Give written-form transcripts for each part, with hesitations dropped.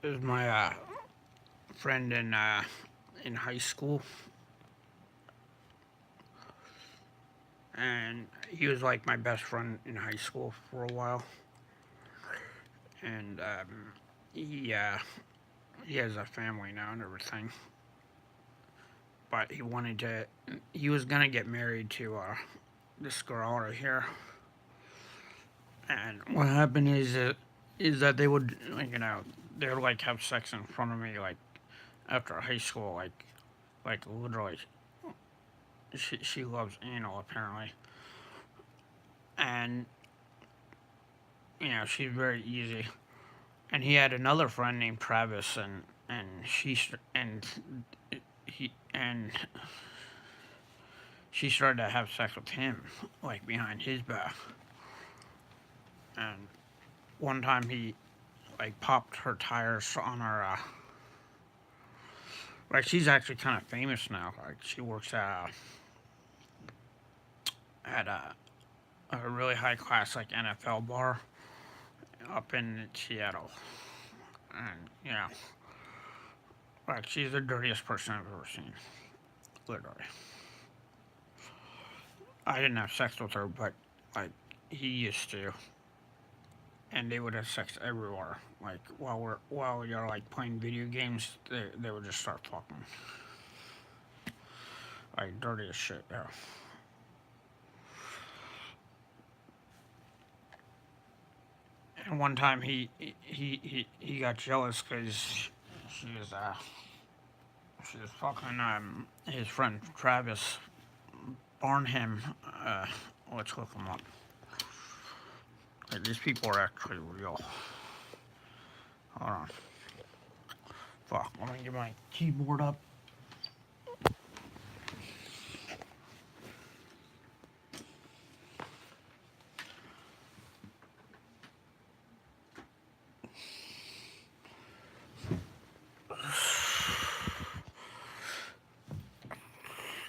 is my friend in high school, and he was like my best friend in high school for a while, and he uh, he has a family now and everything, but he was gonna get married to this girl right here, and what happened is that they would like, they would like have sex in front of me like after high school like literally she loves anal apparently, and she's very easy. And he had another friend named Travis, and and she started to have sex with him like behind his back. And one time he like popped her tires on her. Like she's actually kind of famous now. Like she works at a really high class like NFL bar up in Seattle, and like she's the dirtiest person I've ever seen, literally. I didn't have sex with her, but like he used to, and they would have sex everywhere. Like while you're like playing video games, they would just start fucking like dirty as shit. Yeah. And one time he got jealous because she was uh she was fucking his friend Travis Barnham. Uh, let's look him up. Like, these people are actually real. Hold on. Fuck. Let me get my keyboard up.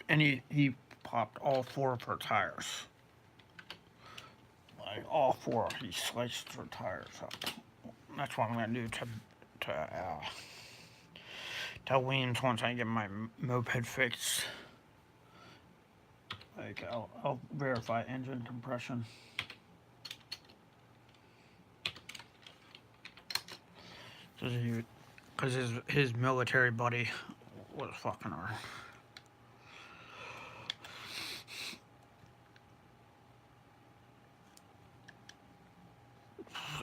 And he popped all four of her tires. Like all four. He sliced her tires up. That's what I'm gonna do to tell Weems once I get my moped fixed. Like I'll verify engine compression. Because his military buddy was fucking her.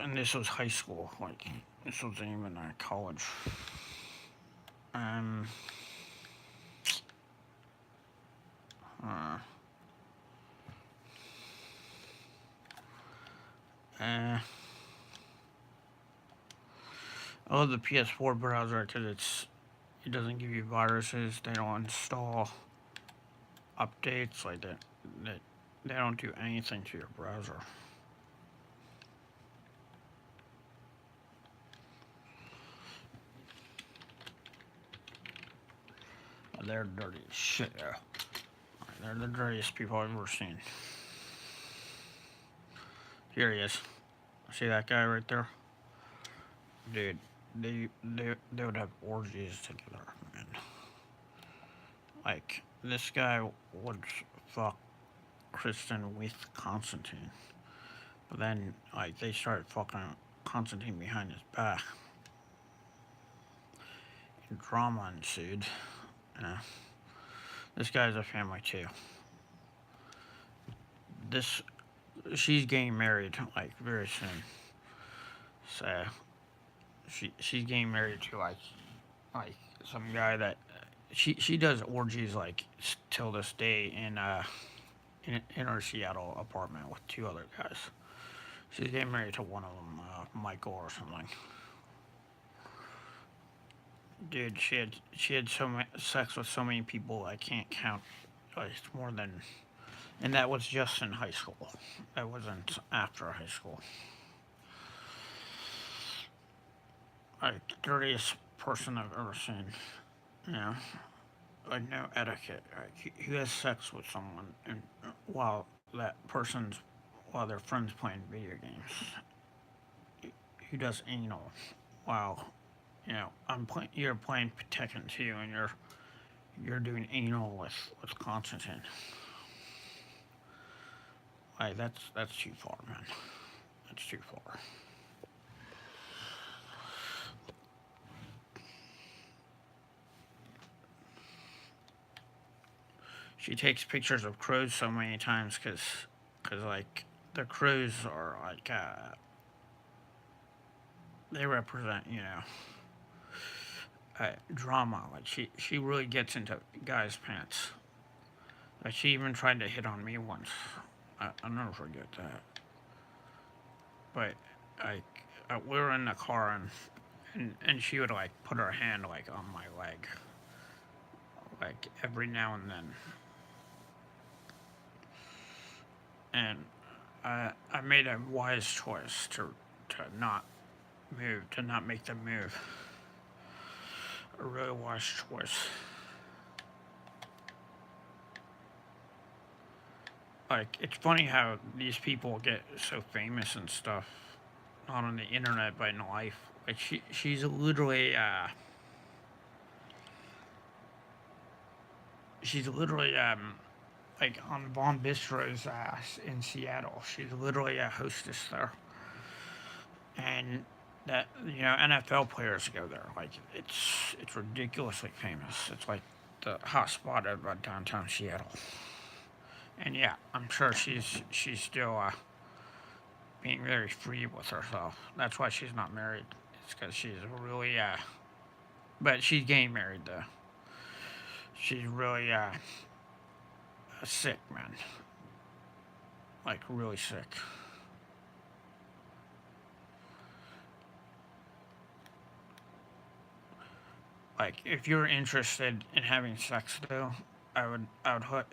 And this was high school. Like this wasn't even college. Um. Uh, uh, I love the ps4 browser because it doesn't give you viruses. They don't install updates like that. They don't do anything to your browser. They're dirty as shit. Yeah. They're the dirtiest people I've ever seen. Here he is. See that guy right there? Dude, they would have orgies together, man. Like this guy would fuck Kristen with Constantine, but then like they started fucking Constantine behind his back, and drama ensued. Yeah. This guy's a family too. This she's getting married like very soon. So she's getting married to like some guy that she does orgies like till this day in her Seattle apartment with two other guys. She's getting married to one of them, Michael or something. Dude, she had so much sex with so many people I can't count. Like, it's more than, and that was just in high school. That wasn't after high school. Like dirtiest person I've ever seen. You know, like no etiquette. Like he has sex with someone, and while their friends playing video games, he does anal while you're playing Tekken 2 and you're doing anal with Constantine. Like that's too far, man. That's too far. She takes pictures of crows so many times cause like the crows are like they represent drama. Like she really gets into guys' pants. Like she even tried to hit on me once. I'll never forget that. But like we were in the car and she would like put her hand like on my leg, like every now and then. And I made a wise choice to not move, to not make the move. A really wise choice. Like it's funny how these people get so famous and stuff, not on the internet but in life. Like she's literally like on Von Bistro's in Seattle. She's literally a hostess there, and that NFL players go there. Like it's ridiculously famous. It's like the hot spot of downtown Seattle. And yeah, I'm sure she's still being very free with herself. That's why she's not married. It's because she's really but she's getting married though. She's really sick, man. Like really sick. Like if you're interested in having sex though, I would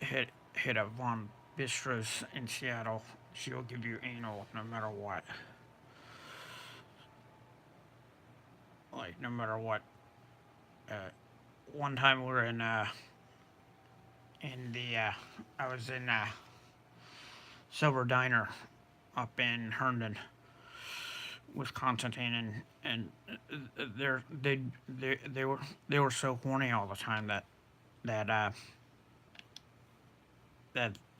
hit a Von Bistro's in Seattle. She'll give you anal no matter what. Like no matter what. Uh, One time we were in the I was in Silver Diner up in Herndon with Constantine, and they were so horny all the time that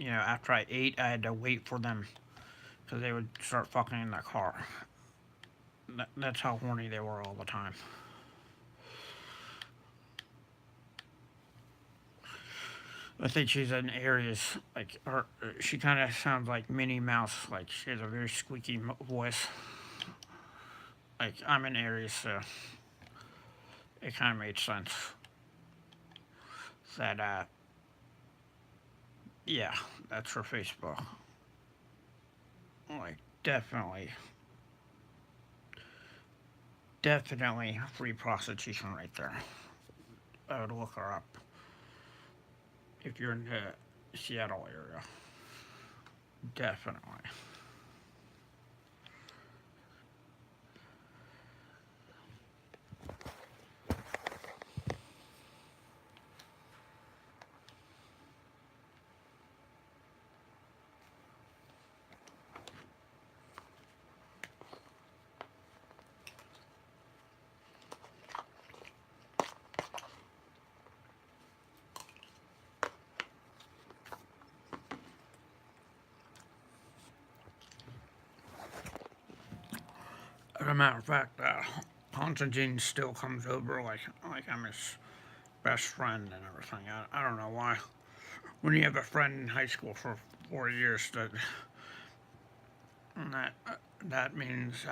after I ate I had to wait for them because they would start fucking in the car. That's how horny they were all the time. I think she's an Aries. Like, she kind of sounds like Minnie Mouse. Like, she has a very squeaky voice. Like, I'm an Aries, so it kind of made sense that, yeah, that's her Facebook. Like, definitely free prostitution right there. I would look her up if you're in the Seattle area. Definitely. As a matter of fact, Constantine still comes over like I'm his best friend and everything. I don't know why. When you have a friend in high school for 4 years, that that means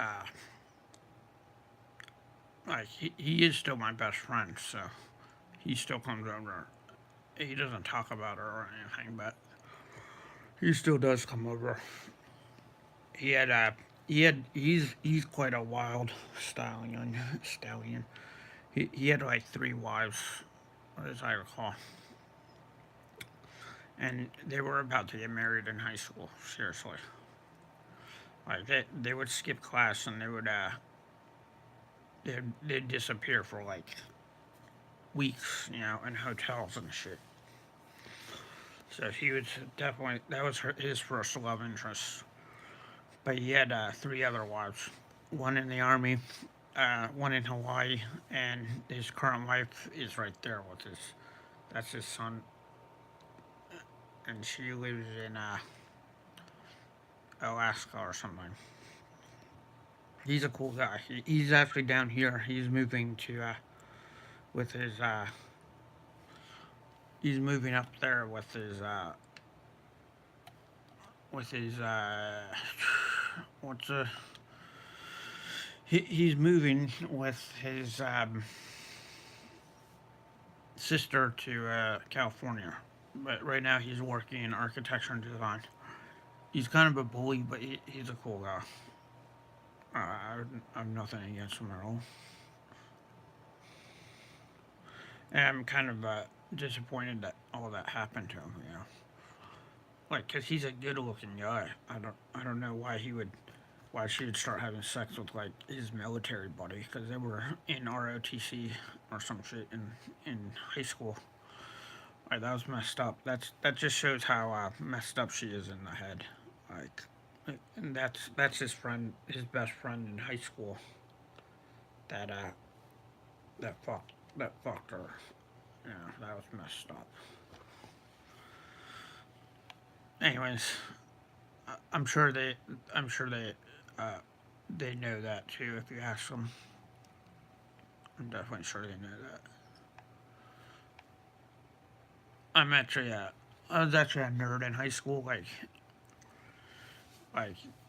like he is still my best friend, so he still comes over. He doesn't talk about her or anything, but he still does come over. He had he's quite a wild stallion. He had like three wives, as I recall, and they were about to get married in high school. Seriously, like they would skip class and they'd disappear for like weeks, in hotels and shit. So he was definitely that was his first love interest. But he had three other wives, one in the army, one in Hawaii, and his current wife is right there with his. That's his son, and she lives in Alaska or something. He's a cool guy. He's actually down here. He's moving to with his. He's moving up there with his. What's he's moving with his sister to California, but right now he's working in architecture and design. He's kind of a bully, but he's a cool guy. I have nothing against him at all. And I'm kind of disappointed that all that happened to him. Like, cause he's a good-looking guy. I don't know why she would start having sex with like his military buddy, cause they were in ROTC or some shit in high school. Like, that was messed up. That just shows how messed up she is in the head. Like, and that's his friend, his best friend in high school. That that fucked her. Yeah, that was messed up. Anyways, I'm sure uh, they know that too. If you ask them, I'm definitely sure they know that. I'm actually I was actually a nerd in high school. Like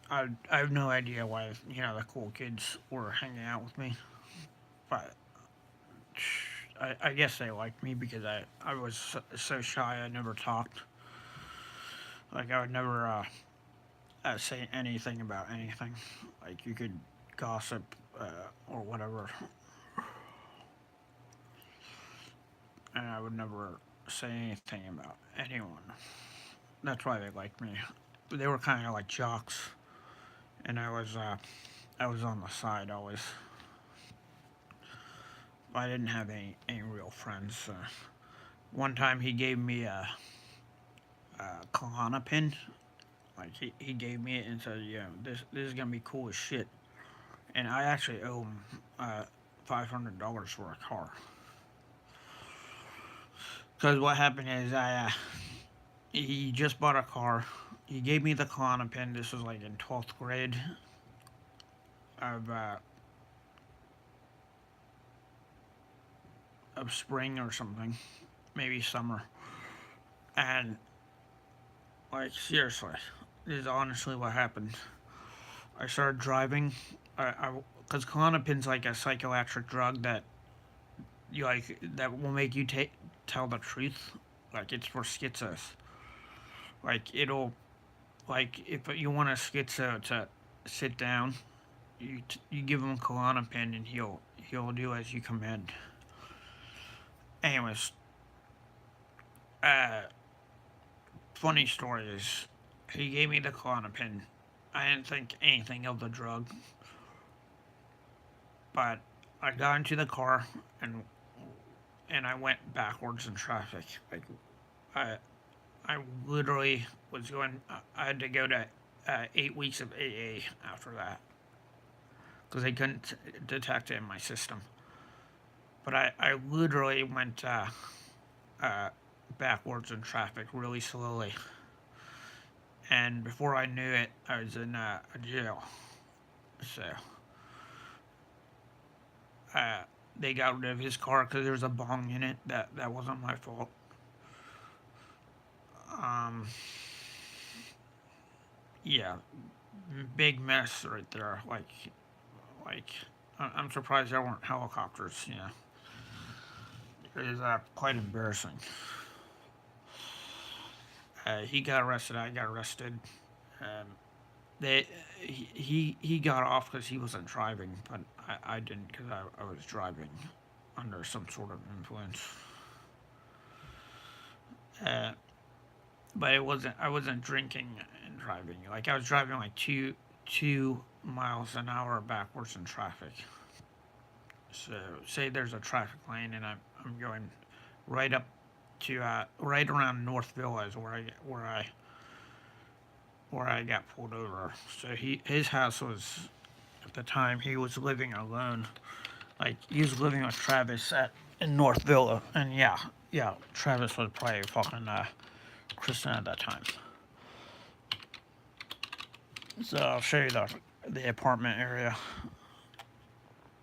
I have no idea why the cool kids were hanging out with me, but I guess they liked me because I was so shy. I never talked. Like, I would never say anything about anything. Like, you could gossip or whatever, and I would never say anything about anyone. That's why they liked me. They were kind of like jocks, and I was on the side always. I didn't have any real friends. One time he gave me a Kahana pin. Like, he gave me it and said, "Yeah, this is gonna be cool as shit." And I actually owe him $500 for a car. Because what happened is he just bought a car. He gave me the Kahana pin. This was like in 12th grade of spring or something, maybe summer. And like, seriously, this is honestly what happened. I started driving. Because Klonopin's like a psychoactive drug that that will make you tell the truth. Like, it's for schizos. Like, it'll like, if you want a schizo to sit down, you give him Klonopin and he'll do as you command. Anyways, uh, funny story is he gave me the Klonopin. I didn't think anything of the drug, but I got into the car and I went backwards in traffic. Like, I I literally was going. I had to go to 8 weeks of AA after that because they couldn't detect it in my system. But I literally went uh, backwards in traffic really slowly, and before I knew it, I was in a jail. So uh, they got rid of his car because there was a bong in it. That wasn't my fault. Um, yeah, big mess right there. Like I'm surprised there weren't helicopters. It is quite embarrassing. He got arrested. I got arrested. Um, they he got off because he wasn't driving, but I didn't because I was driving under some sort of influence. Uh, but it wasn't. I wasn't drinking and driving. Like, I was driving like two miles an hour backwards in traffic. So say there's a traffic lane and I'm going right up to right around Northville is where I got pulled over. So his house was at the time he was living alone. Like he was living with Travis at in North Villa, and yeah, Travis was probably fucking Kristen at that time. So I'll show you the apartment area.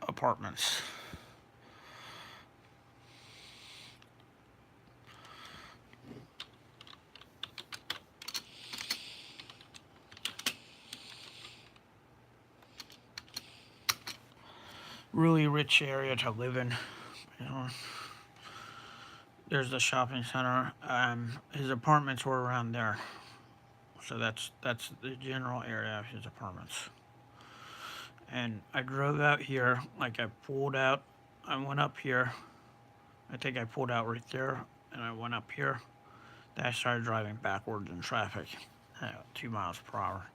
Apartments. Really rich area to live in. You know, there's the shopping center. His apartments were around there, so that's the general area of his apartments. And I drove out here, like I pulled out. I went up here. I think I pulled out right there, and I went up here. Then I started driving backwards in traffic, 2 miles per hour.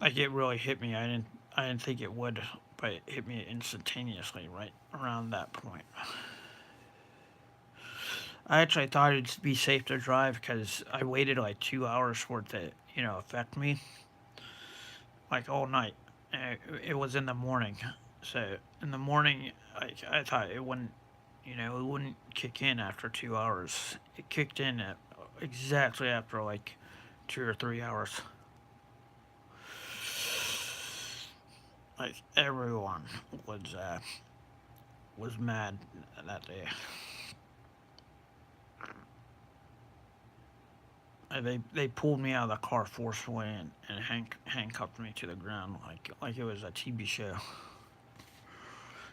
Like it really hit me. I didn't think it would, but it hit me instantaneously right around that point. I actually thought it'd be safe to drive because I waited like 2 hours for it to, affect me, like all night. And it was in the morning, so in the morning, I thought it wouldn't kick in after 2 hours. It kicked in at exactly after like 2 or 3 hours. Like everyone was mad that day. They pulled me out of the car forcefully and handcuffed me to the ground like it was a TV show.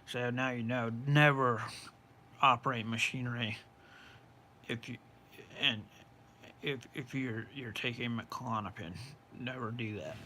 So now you know, never operate machinery if you and if you're taking Klonopin, never do that.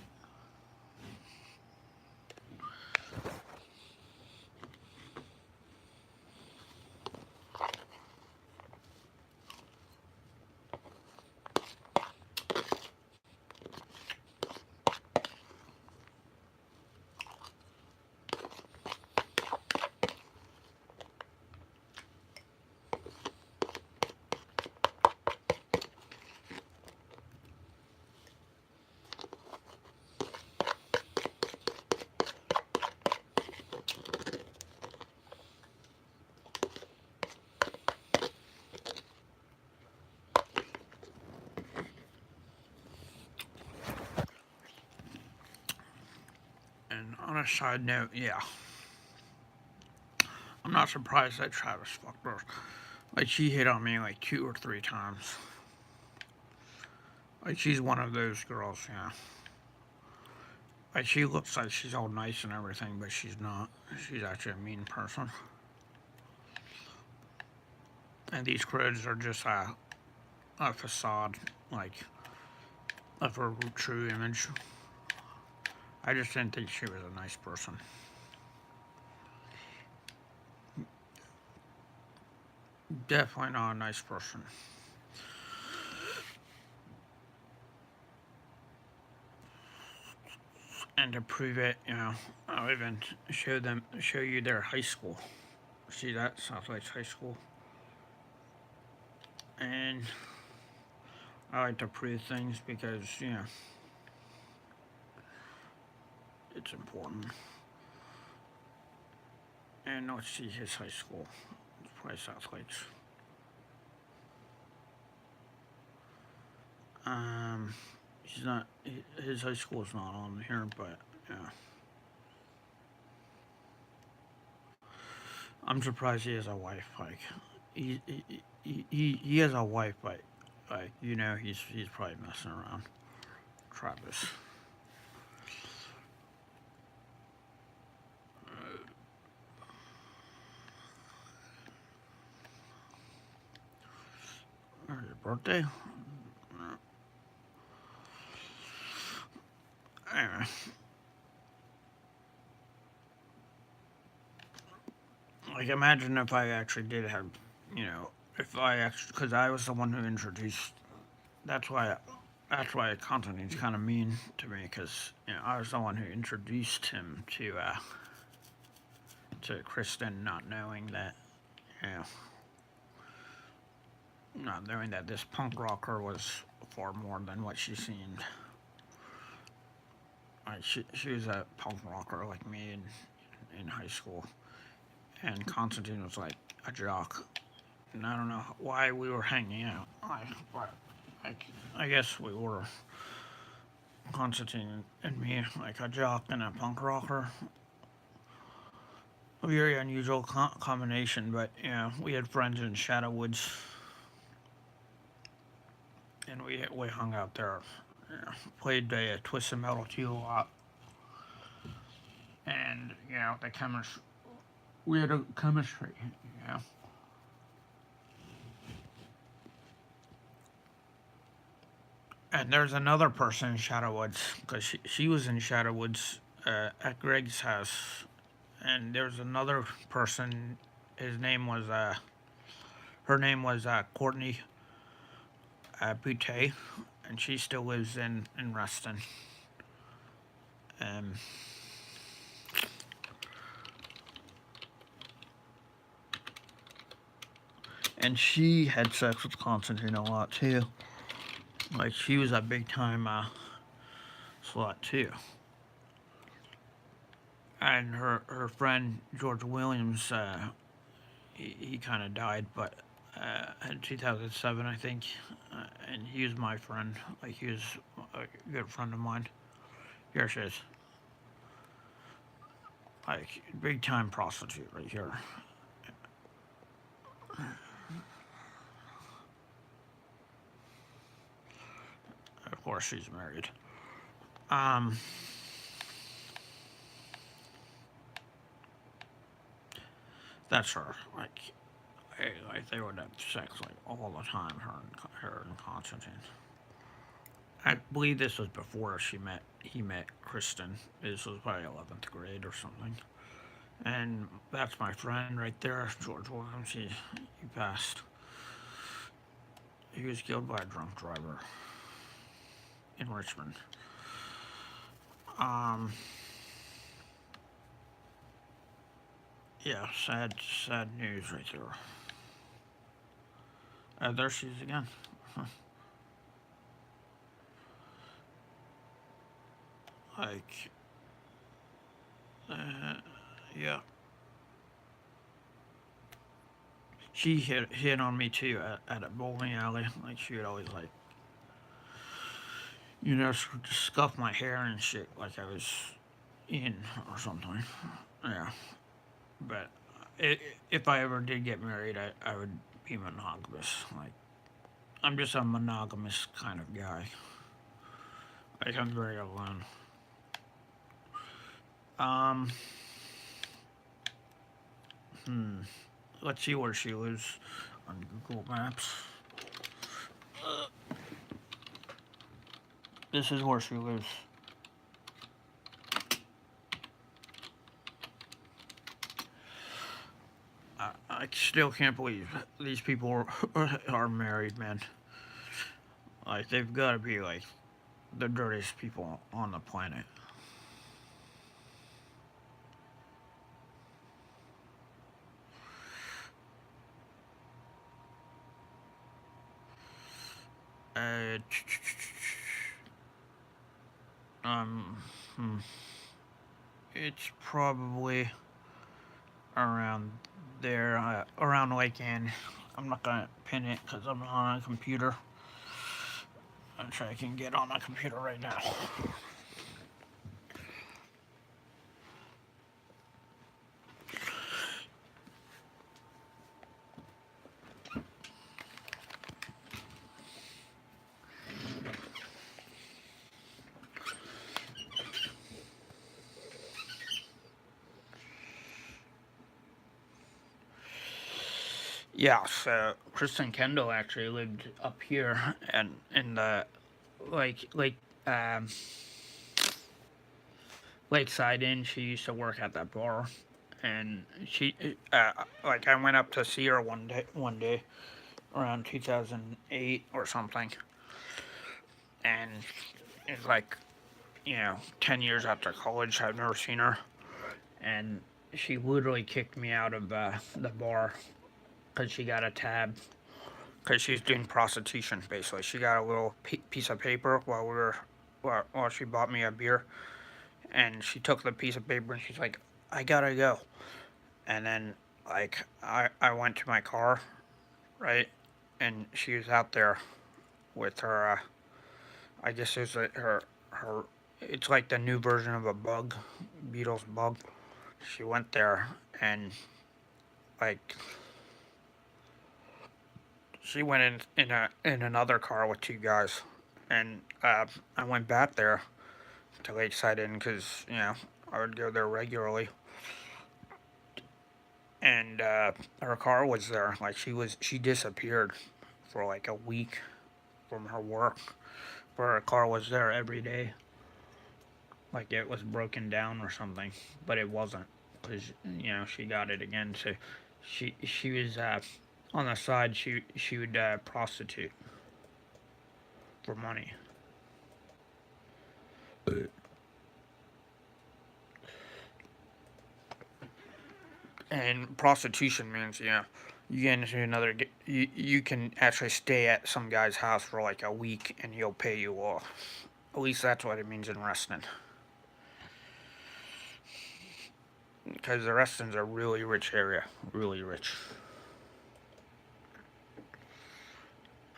And on a side note, yeah, I'm not surprised that Travis fucked her. Like she hit on me like 2 or 3 times. Like she's one of those girls, yeah. Like she looks like she's all nice and everything, but she's not. She's actually a mean person. And these cribs are just a facade, like of her true image. I just didn't think she was a nice person. Definitely not a nice person. And to prove it, I'll even show you their high school. See that South Lakes High School, and I like to prove things because it's important. And let's see his high school. It's probably South Lakes. He's not. His high school is not on here, but yeah. I'm surprised he has a wife. Like, he has a wife, but he's probably messing around. Travis. Your birthday? Anyway. Like, imagine if I actually did have, if I actually, because I was the one who introduced. That's why, Constantine's kind of mean to me, because I was the one who introduced him to Kristen, not knowing that, you know, not knowing that this punk rocker was far more than what she seemed. Like she was a punk rocker like me in high school, and Constantine was like a jock. And I don't know why we were hanging out. But I, I guess we were Constantine and me, like a jock and a punk rocker. A very unusual combination, but yeah, we had friends in Shadow Woods, and we hung out there. Yeah, played Twisted Metal 2 a lot, and the chemistry. We had a chemistry, yeah. And there's another person in Shadow Woods because she was in Shadow Woods at Greg's house, and there's another person. His name was her name was Courtney Butte, and she still lives in Reston. Um, and she had sex with Constantine a lot too. Like she was a big time slut too. And her friend George Williams, he kind of died, but in 2007 I think, and he was my friend. Like he was a good friend of mine. Here she is. Like big time prostitute right here. Of course she's married. Um, that's her. Like they would have sex like all the time. Her and Constantine. I believe this was before he met Kristen. This was probably 11th grade or something. And that's my friend right there, George Williams. He passed. He was killed by a drunk driver in Richmond. Um, yeah, sad news right there. There she is again. Like, uh, yeah. She hit on me too at a bowling alley. Like she would always like, scuff my hair and shit like I was in or something. Yeah, but if I ever did get married, I would be monogamous. Like I'm just a monogamous kind of guy. Like I'm very alone. Um, hmm. Let's see where she lives on Google Maps. This is where she lives. I still can't believe these people are married, man. Like they've got to be like the dirtiest people on the planet. Uh, um, hmm. It's probably around there, around Lake Ann. I'm not gonna pin it because I'm not on a computer. I'm sure I can get on my computer right now. Yeah, so Kristen Kendall actually lived up here and in the like um Lakeside Inn. She used to work at that bar, and she like I went up to see her one day around 2008 or something, and it's like 10 years after college I've never seen her, and she literally kicked me out of the bar because she got a tab because she's doing prostitution basically. She got a little piece of paper while she bought me a beer, and she took the piece of paper and she's like, I gotta go. And then like I went to my car, right, and she was out there with her. I guess it was her. It's like the new version of a bug, Beetle's bug. She went there and like she went in another car with two guys, and I went back there to Lakeside Inn because I would go there regularly, and her car was there. Like she disappeared for like a week from her work, but her car was there every day. Like it was broken down or something, but it wasn't because she got it again. So she was on the side. She would prostitute for money. And prostitution means you get into another. You can actually stay at some guy's house for like a week and he'll pay you off. At least that's what it means in wrestling. Because the wrestling's a really rich area, really rich.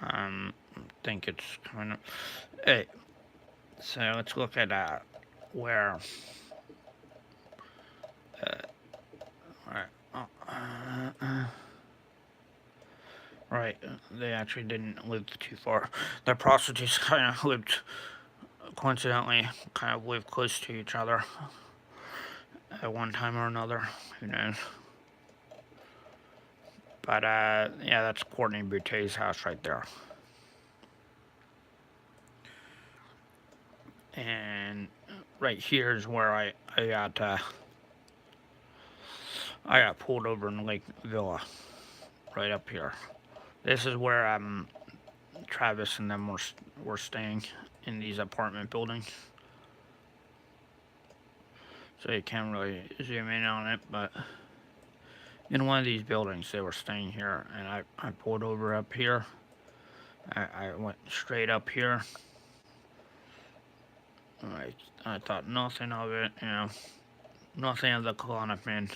I think it's kind of. Hey, so let's look at where. Right, they actually didn't live too far. The prostitutes kind of lived, coincidentally, close to each other at one time or another. Who knows? But yeah, that's Courtney Boutet's house right there. And right here is where I got pulled over in Lake Villa, right up here. This is where Travis and them were staying in these apartment buildings. So you can't really zoom in on it, but in one of these buildings they were staying here, and I pulled over up here. I went straight up here. I thought nothing of it, nothing of the Klonopin.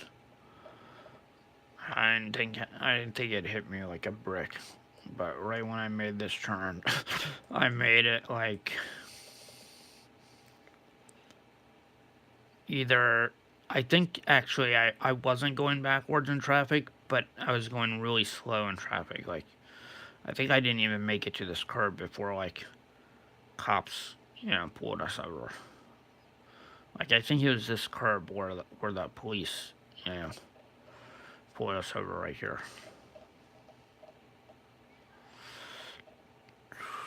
I didn't think it hit me like a brick, but right when I made this turn, I made it like either. I think actually I wasn't going backwards in traffic, but I was going really slow in traffic. Like I think I didn't even make it to this curb before like cops pulled us over. Like I think it was this curb where the police pulled us over right here.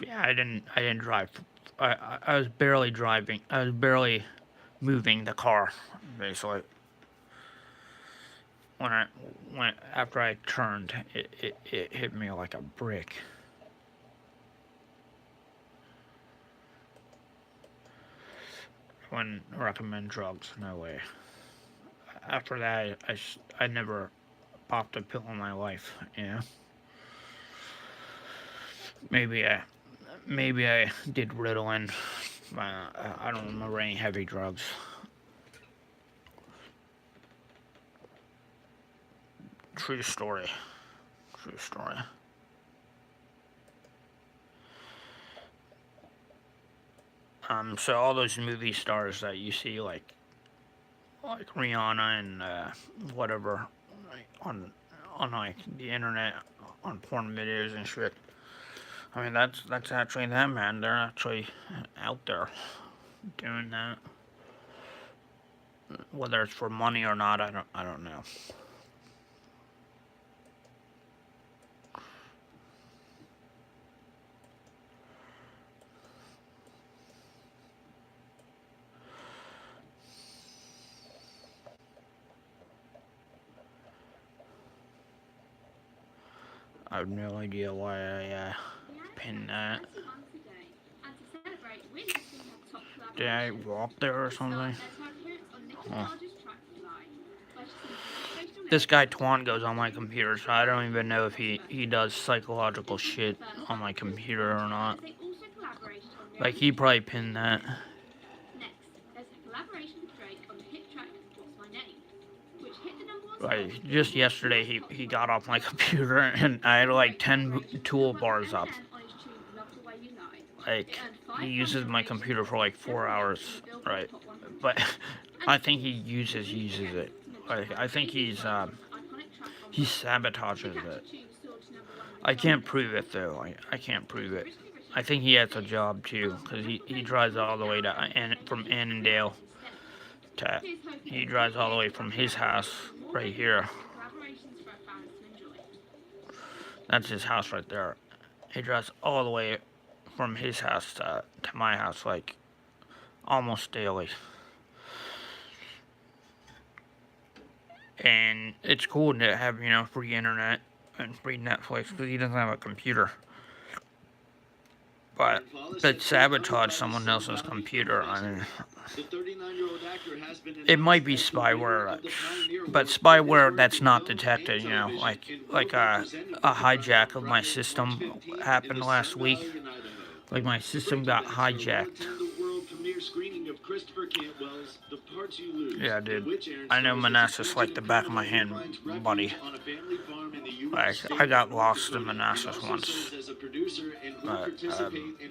Yeah, I didn't drive. I was barely driving. I was barely moving the car, basically. When after I turned, it hit me like a brick. Wouldn't recommend drugs, no way. After that, I never popped a pill in my life. Maybe I did Ritalin. I don't remember any heavy drugs. True story. True story. So all those movie stars that you see, like Rihanna and whatever, on like the internet, on porn videos and shit. I mean, that's actually them, man. They're actually out there doing that. Whether it's for money or not, I don't know. I have no idea why I pinned that. Did I walk there or something? Oh. This guy Twan goes on my computer, so I don't even know if he does psychological shit on my computer or not. Like, he probably pinned that. Like just yesterday, he got off my computer and I had like 10 toolbars up. Like he uses my computer for like 4 hours, right? But I think he uses it. Like I think he sabotages it. I can't prove it though. I can't prove it. I think he has a job too, because he drives all the way to from Annandale to he drives all the way from his house right here. That's his house right there. He drives all the way from his house to my house, like almost daily. And it's cool to have, free internet and free Netflix because he doesn't have a computer. But sabotage someone else's computer, I mean, it might be spyware, but spyware that's not detected, like a hijack of my system happened last week. Like my system got hijacked. Yeah, dude. I know Manassas like the back of my hand, buddy. Like, I got lost in Manassas once. But,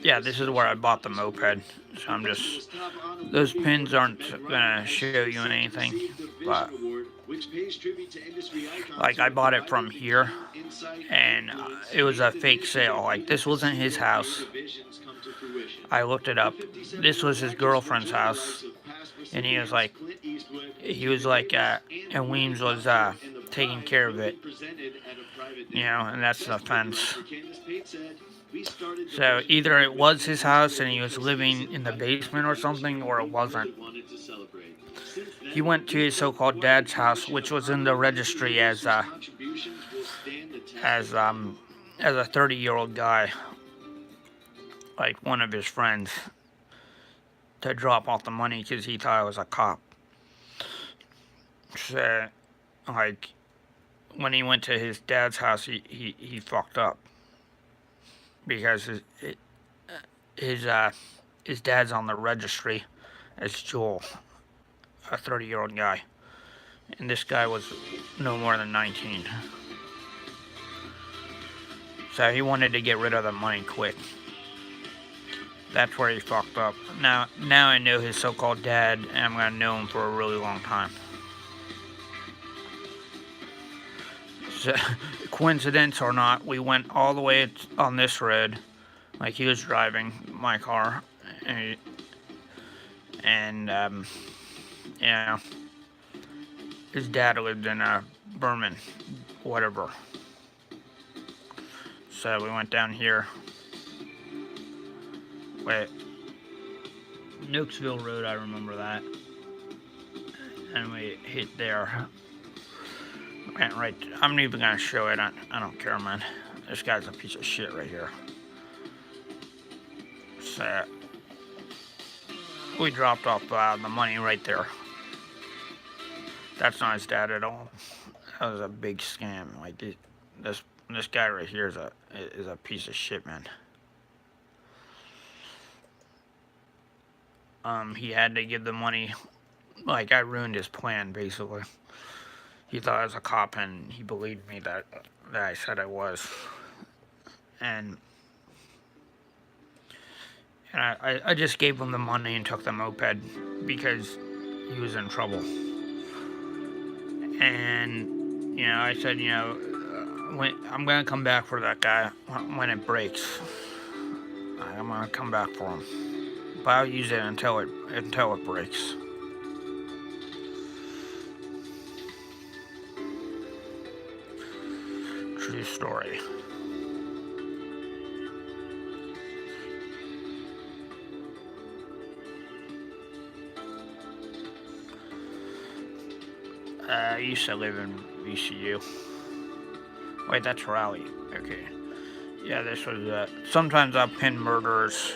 yeah, this is where I bought the moped. So I'm just... Those pins aren't gonna show you anything. But... Like, I bought it from here. And it was a fake sale. Like, this wasn't his house. I looked it up. This was his girlfriend's house. And he was like, and Weems was taking care of it. And that's the offense. So either it was his house and he was living in the basement or something, or it wasn't. He went to his so-called dad's house, which was in the registry as a 30-year-old guy, like one of his friends, to drop off the money because he thought I was a cop. So, like, when he went to his dad's house, he fucked up because his dad's on the registry as Joel, a 30-year-old guy, and this guy was no more than 19. So he wanted to get rid of the money quick. That's where he fucked up. Now I know his so-called dad, and I'm gonna know him for a really long time. So, coincidence or not, we went all the way on this road, like he was driving my car, and his dad lived in Berman, whatever. So we went down here. Wait, Nooksville Road, I remember that. And we hit there. Went right. I'm even gonna show it. I don't care, man. This guy's a piece of shit right here. So we dropped off the money right there. That's not his dad at all. That was a big scam. Like this guy right here is a piece of shit, man. He had to give the money. Like, I ruined his plan, basically. He thought I was a cop, and he believed me that I said I was. And I just gave him the money and took the moped because he was in trouble. And, I said, I'm going to come back for that guy when it breaks. I'm going to come back for him. But I'll use it until it breaks. True story. I used to live in VCU. Wait, that's Raleigh. Okay. Yeah, this was, sometimes I'll pin murderers,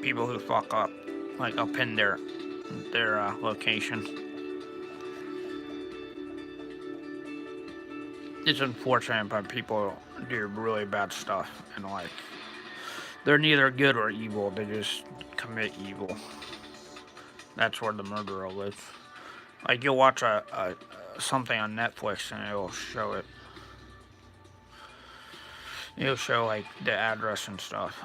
people who fuck up. Like, I'll pin their location. It's unfortunate, but people do really bad stuff, and, like, they're neither good or evil, they just commit evil. That's where the murderer lives. Like, you'll watch a something on Netflix and it'll show it. It'll show like the address and stuff.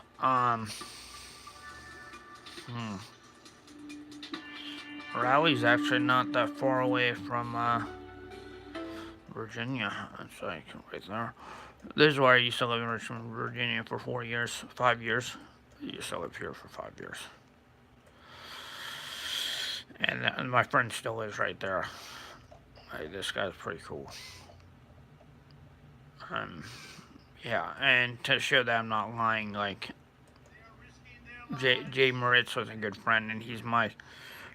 Raleigh's actually not that far away from Virginia. It's like right there. This is where I used to live in Richmond, Virginia for 4 years, 5 years. I used to live here for 5 years. And my friend still lives right there. Like, this guy's pretty cool. Yeah, and to show that I'm not lying, like, Jay Moritz was a good friend, and he's my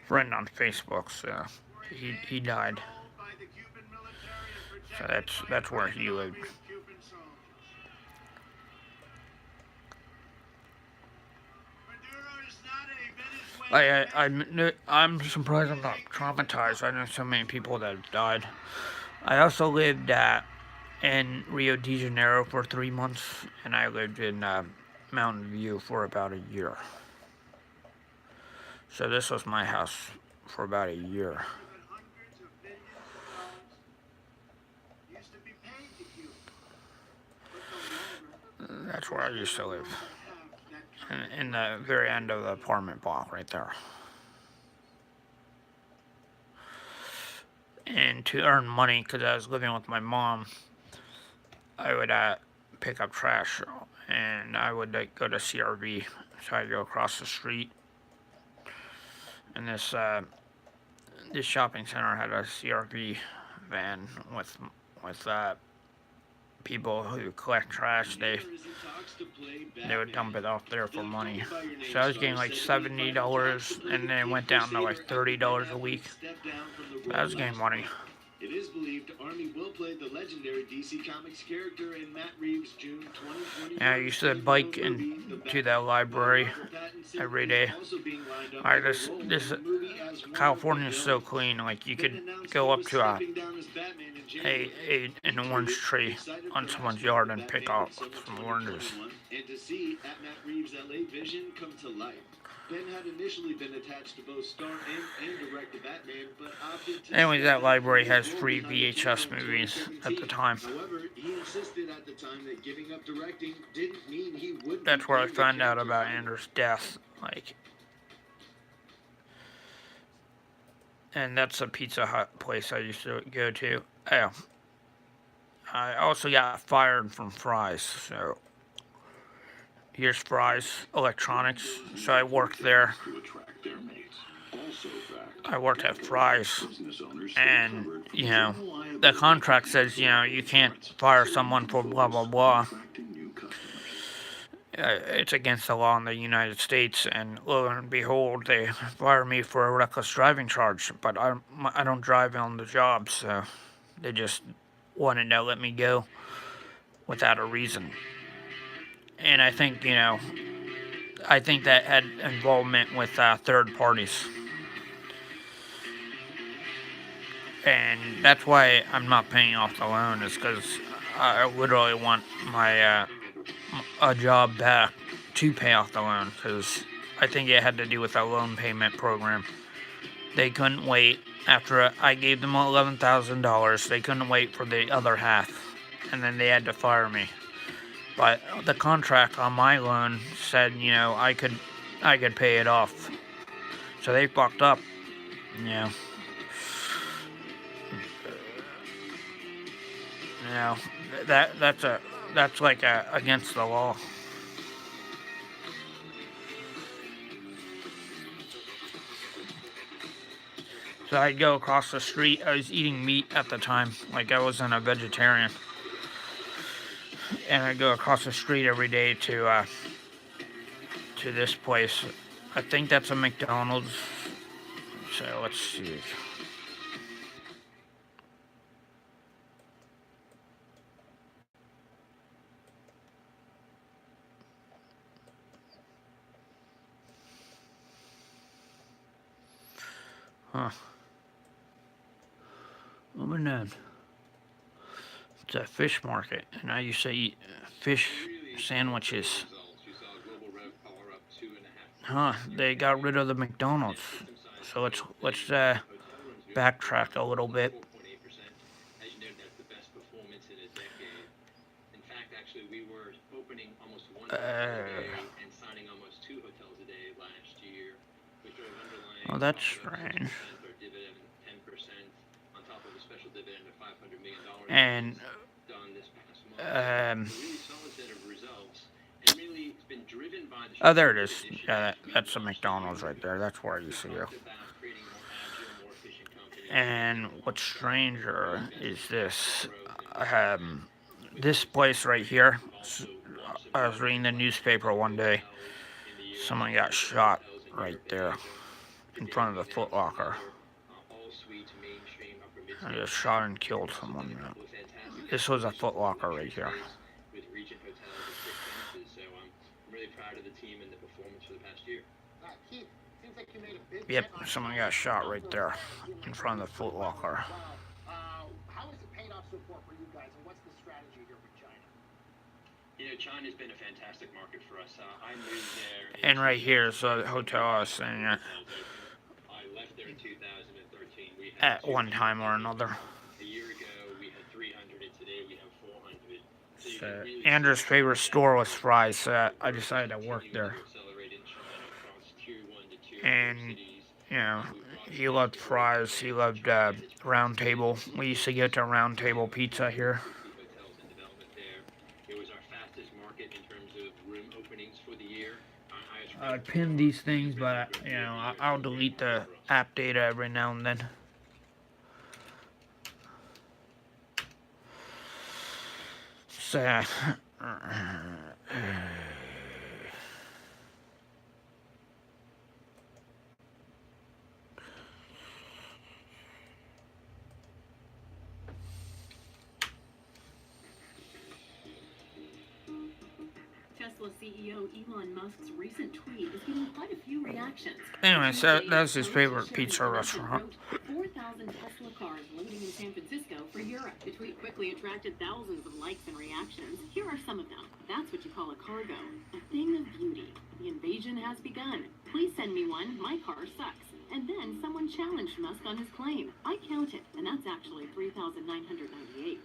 friend on Facebook, so he died. So that's where he lived. I'm surprised I'm not traumatized. I know so many people that have died. I also lived in Rio de Janeiro for 3 months, and I lived in Mountain View for about a year. So this was my house for about a year. That's where I used to live. In the very end of the apartment block right there. And to earn money, because I was living with my mom, I would pick up trash, and I would go to CRV. So I'd go across the street, and this shopping center had a CRV van with people who collect trash. They would dump it off there for money. So I was getting like $70, and then it went down to like $30 a week. But I was getting money. It is believed Army will play the legendary DC Comics character in Matt Reeves' June 2020. Yeah, I used to bike into the library every day. Alright, this California is so clean. Like, you could go up to an orange tree on someone's yard and pick off some oranges. And to see at Matt Reeves' LA vision come to life. Ben had initially been attached to both star and direct the Batman, but opted to... Anyways, that library has free VHS movies at the time. However, he insisted at the time that giving up directing didn't mean he would... That's where I found out about Anders' death. Like, and that's a Pizza Hut place I used to go to. Oh, I also got fired from Fry's, so... Here's Fry's Electronics. So I worked there. I worked at Fry's, and, you know, the contract says, you know, you can't fire someone for blah, blah, blah. It's against the law in the United States, and lo and behold, they fire me for a reckless driving charge. But I don't drive on the job, so they just wanted to let me go without a reason. And I think, you know, I think that had involvement with third parties. And that's why I'm not paying off the loan, is because I literally want my a job back to pay off the loan, because I think it had to do with the loan payment program. They couldn't wait. After I gave them $11,000, they couldn't wait for the other half, and then they had to fire me. But the contract on my loan said, you know, I could pay it off. So they fucked up, you know. You know, that's like against the law. So I'd go across the street. I was eating meat at the time, like I wasn't a vegetarian. And I go across the street every day to this place. I think that's a McDonald's. So let's see. Huh. Moving on. It's a fish market, and I used to eat fish sandwiches. Huh, they got rid of the McDonald's. So let's backtrack a little bit. actually, we were opening almost one hotel a day and signing almost 2 hotels a day last year. We drove underlying Oh, that's profit up 6%, strange. our dividend 10%, on top of a special dividend of $500 million And done this past month. um, A really solid set of results, and really it's been driven by the oh, there it is. strategic Yeah, initiatives we that's the launched a year McDonald's right ago. there. That's where you We see it. talked about creating a more agile, more efficient company. And what's stranger is this. This This place right here. I was reading the newspaper one day. Someone got shot right there in front of the Foot Locker. I just shot and killed someone. This was a Foot Locker right here. With Regent Hotels and Six Senses, so I'm really proud of the team and the performance for the past year. Keith, seems like you made a big Yep, someone got shot right there in front of the Foot Locker. How has it paid off so far for you guys, and what's the strategy here with China? You know, China's been a fantastic market for us. I moved there. And right here is the hotel I was staying at. I left there in 2013. We At had one time or another. A year ago, we had 300, and today we have 400. So Andrew's favorite store was Fry's, so I decided to work there. And, you know, he loved Fry's, he loved Round Table. We used to go to Round Table Pizza here. It was our fastest market in terms of room openings for the year. I pinned these things, but, you know, I'll delete the app data every now and then. So, Tesla CEO Elon Musk's recent tweet is getting quite a few reactions. anyway, so that's his favorite pizza restaurant. 4,000 Tesla cars loading in San Francisco for Europe. The tweet quickly attracted thousands of likes and reactions. Here are some of them. That's what you call a cargo. A thing of beauty. The invasion has begun. Please send me one. My car sucks. And then someone challenged Musk on his claim. I counted, and that's actually 3,998.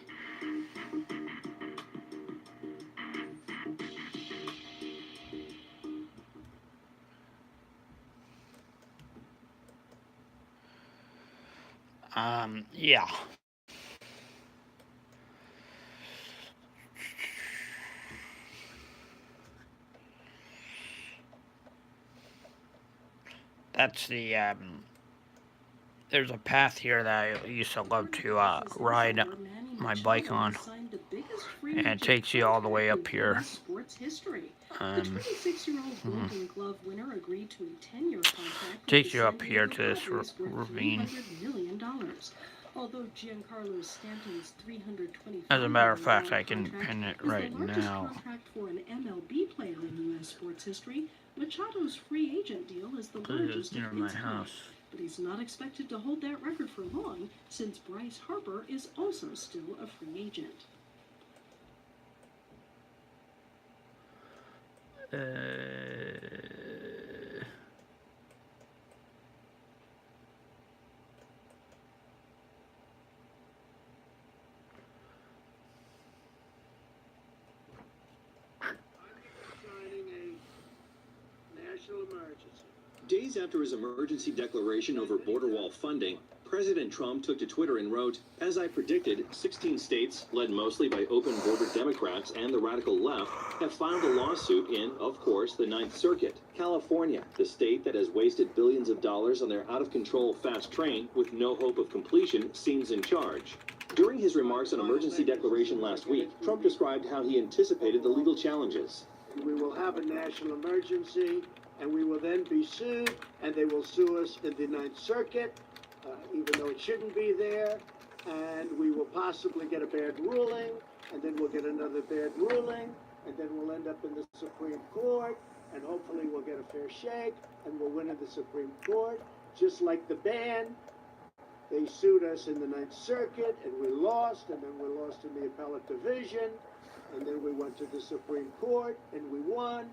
Yeah. That's the, there's a path here that I used to love to ride my bike on. And it takes you all the way up here. The 26-year-old Golden Glove winner agreed to a 10-year contract. Takes you up here to this ravine. $300 million. Although Giancarlo Stanton's $325 As a matter of fact, I million can contract pin it is right the largest now. contract for an MLB player in U.S. sports history. Machado's free agent deal is the largest near of my its kind. house. But he's not expected to hold that record for long, since Bryce Harper is also still a free agent. Days after his emergency declaration over border wall funding, President Trump took to Twitter and wrote, "As I predicted, 16 states, led mostly by open border Democrats and the radical left, have filed a lawsuit in, of course, the Ninth Circuit. California, the state that has wasted billions of dollars on their out-of-control fast train with no hope of completion, seems in charge." During his remarks on emergency declaration last week, Trump described how he anticipated the legal challenges. We will have a national emergency, and we will then be sued, and they will sue us in the Ninth Circuit, even though it shouldn't be there, and we will possibly get a bad ruling, and then we'll get another bad ruling, and then we'll end up in the Supreme Court, and hopefully we'll get a fair shake, and we'll win in the Supreme Court, just like the band. They sued us in the Ninth Circuit, and we lost, and then we lost in the appellate division, and then we went to the Supreme Court, and we won.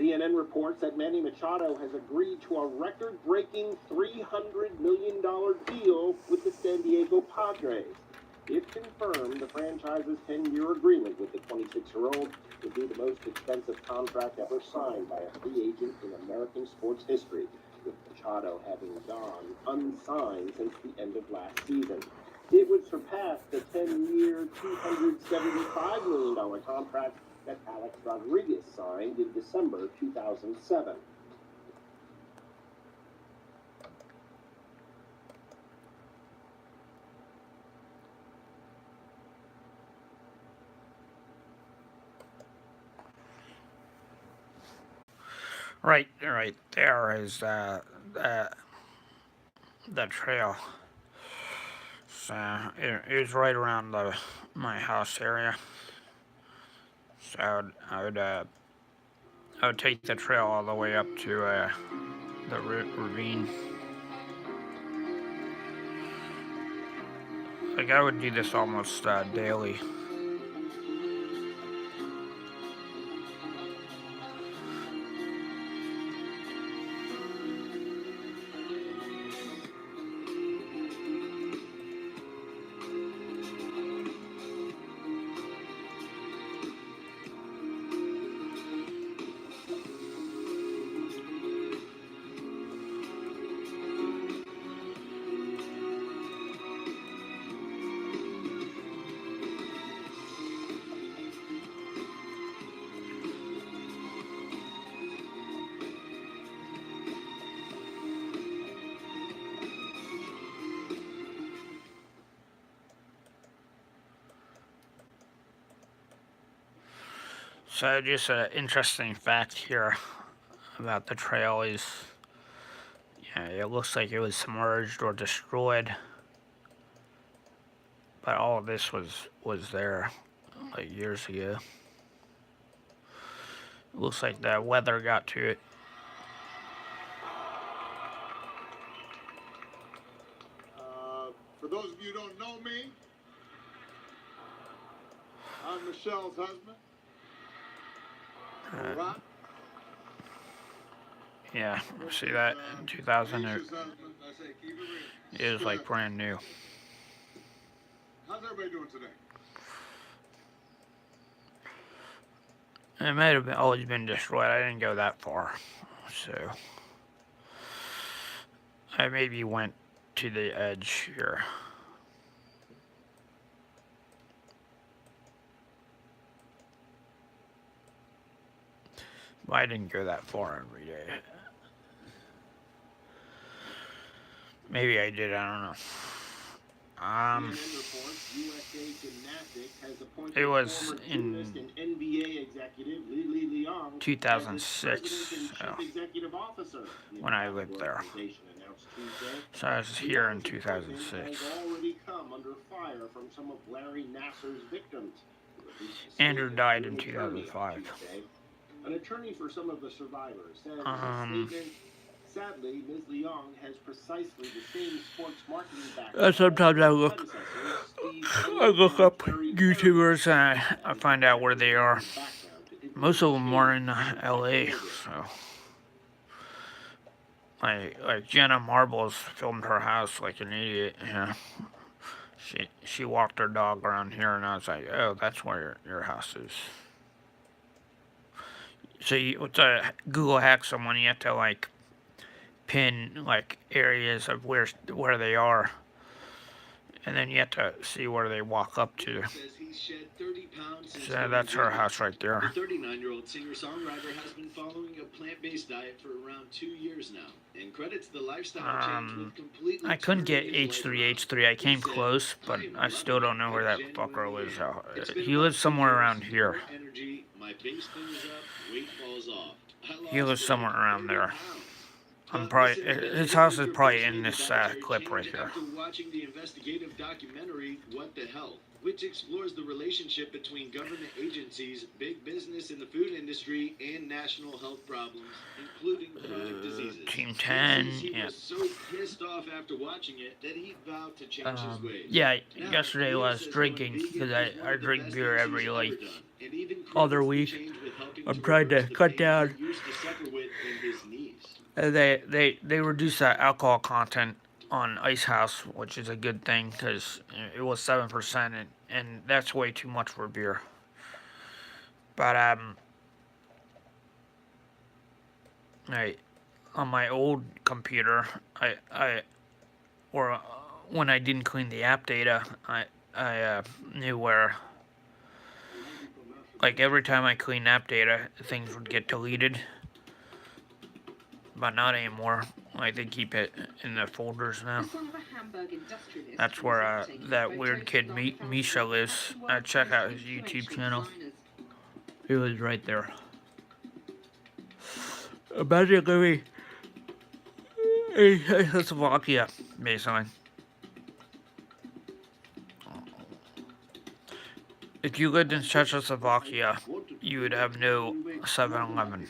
CNN reports that Manny Machado has agreed to a record-breaking $300 million deal with the San Diego Padres. If confirmed, the franchise's 10-year agreement with the 26-year-old would be the most expensive contract ever signed by a free agent in American sports history, with Machado having gone unsigned since the end of last season. It would surpass the 10-year, $275 million contract that Alex Rodriguez signed in December 2007. Right there is the trail. So it was right around my house area. So I would take the trail all the way up to the ravine. Like I would do this almost daily. So just an interesting fact here about the trail is, it looks like it was submerged or destroyed, but all of this was there like years ago. It looks like the weather got to it. For those of you who don't know me, I'm Michelle's husband. Right? Yeah, see that in 2000 it was like brand new. How's everybody doing today? It might have always been destroyed. I didn't go that far, so I maybe went to the edge here. Well, I didn't go that far every day. Maybe I did, I don't know. It was in 2006, so, when I lived there. So I was here in 2006. Andrew died in 2005. An attorney for some of the survivors said sadly, Ms. Leong has precisely the same sports marketing background. Sometimes I look up YouTubers and I find out where they are. Most of them are in LA, so. Like Jenna Marbles filmed her house like an idiot, She walked her dog around here and I was like, oh, that's where your house is. So to Google hack someone, you have to like pin like areas of where they are, and then you have to see where they walk up to. So that's her house right there. The 39-year-old singer-songwriter has been following a plant-based diet for around 2 years now, and credits the lifestyle change with completely. I couldn't get H3H3. I came close, but I still don't know where that fucker lives. He lives somewhere around here. He lives somewhere around there. His house is probably in this clip right here. After watching the investigative documentary, What the Hell? which explores the relationship between government agencies, big business in the food industry, and national health problems, including chronic diseases. Team Nick 10, says he yeah. was so pissed off after watching it that he vowed to change his ways. Yeah, Now, yesterday I Neil was says drinking going vegan because was one I of the drink best beer things every he's like ever done, and even other credits the week. change with helping I'm to trying to reverse the cut pain down. he used to suffer with in his knees. They reduced the alcohol content on Ice House, which is a good thing because it was 7%, and that's way too much for beer. But on my old computer, when I didn't clean the app data, I knew where, like, every time I clean app data, things would get deleted. But not anymore. Like, they keep it in the folders now. That's where that weird kid Misha lives. Check out his YouTube channel. He was right there. Imagine living in Czechoslovakia, basically. If you lived in Czechoslovakia, you would have no 7-Eleven.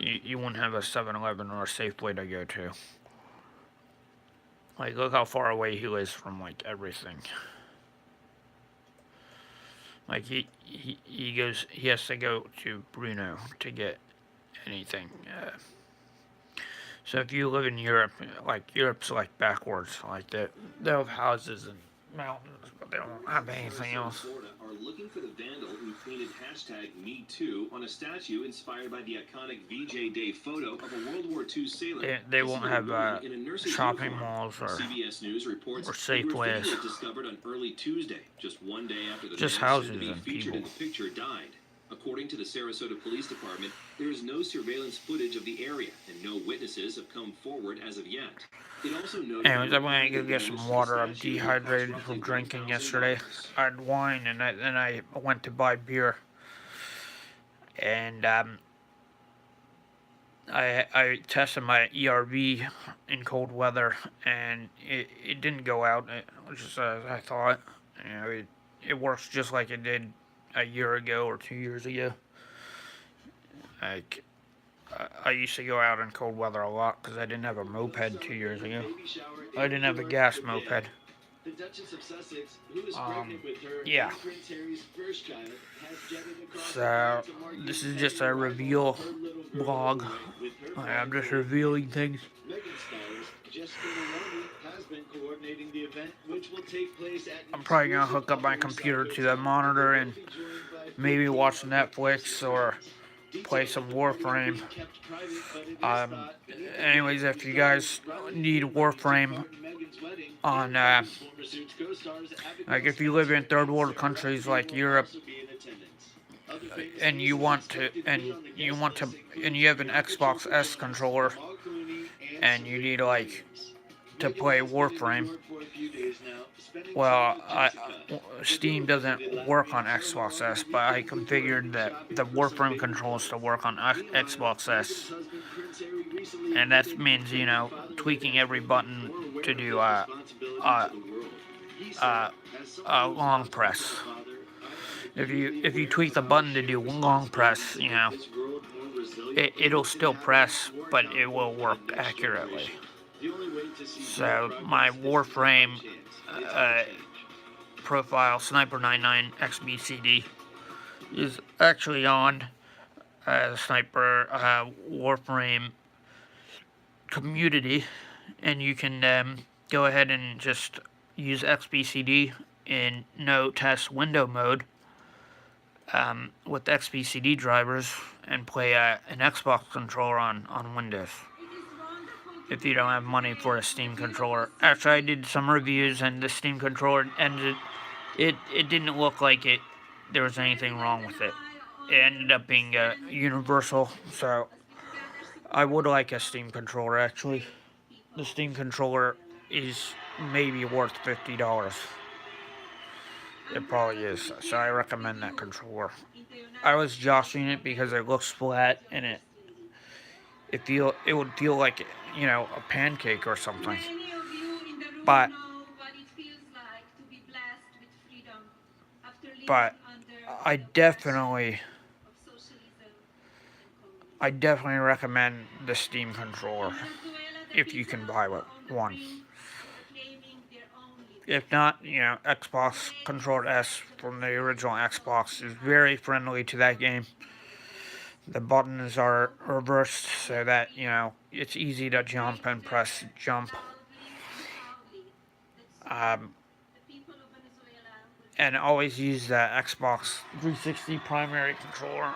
You wouldn't have a 7-Eleven or a Safeway to go to. Like, look how far away he lives from, like, everything. Like, he has to go to Brno to get anything. So if you live in Europe, like, Europe's, like, backwards. Like, they have houses and mountains, but they don't have anything else. Florida are looking for the vandal who tweeted #MeToo on a statue inspired by the iconic VJ Day photo of a World War II sailor. They won't have shopping malls or CBS News reports Safeways. was discovered on early Tuesday, just one day after the Just man houses said to be and featured people. in the picture died. According to the Sarasota Police Department, there is no surveillance footage of the area, and no witnesses have come forward as of yet. It also noted Anyways, I'm gonna go get some water. I'm dehydrated from drinking yesterday. I had wine and then I went to buy beer. And I tested my ERV in cold weather, and it didn't go out just as I thought. You know, it works just like it did a year ago or 2 years ago. Like, I used to go out in cold weather a lot because I didn't have a moped 2 years ago. I didn't have a gas moped. The Duchess of Sussex, who is pregnant with her Yeah. and Prince Harry's first child, has jetted across So, the pond to this is mark just the a arrival reveal of her little girl blog. with her I'm just father. revealing things. Meghan stylist Jessica Maloney has been coordinating the event, which will take place at I'm probably gonna hook up my computer to the monitor and maybe watch Netflix or play some Warframe. Anyways, if you guys need Warframe on, like, if you live in third world countries like Europe, and you have an Xbox S controller, and you need, like, to play Warframe, well, Steam doesn't work on Xbox S, but I configured the Warframe controls to work on Xbox S. And that means, you know, tweaking every button to do long press. If you tweak the button to do long press, you know, it'll still press, but it will work accurately. So my Warframe profile, Sniper99 XBCD, is actually on the Sniper Warframe community, and you can go ahead and just use XBCD in no test window mode with XBCD drivers and play an Xbox controller on Windows. If you don't have money for a Steam controller. Actually, I did some reviews, and the Steam controller ended. It didn't look like there was anything wrong with it. It ended up being universal, so I would like a Steam controller, actually. The Steam controller is maybe worth $50. It probably is, so I recommend that controller. I was joshing it because it looks flat, and it would feel like, you know, a pancake or something. But but I definitely recommend the Steam controller if you can buy one. If not, Xbox Controller S from the original Xbox is very friendly to that game. The buttons are reversed so that, it's easy to jump and press jump. And always use the Xbox 360 primary controller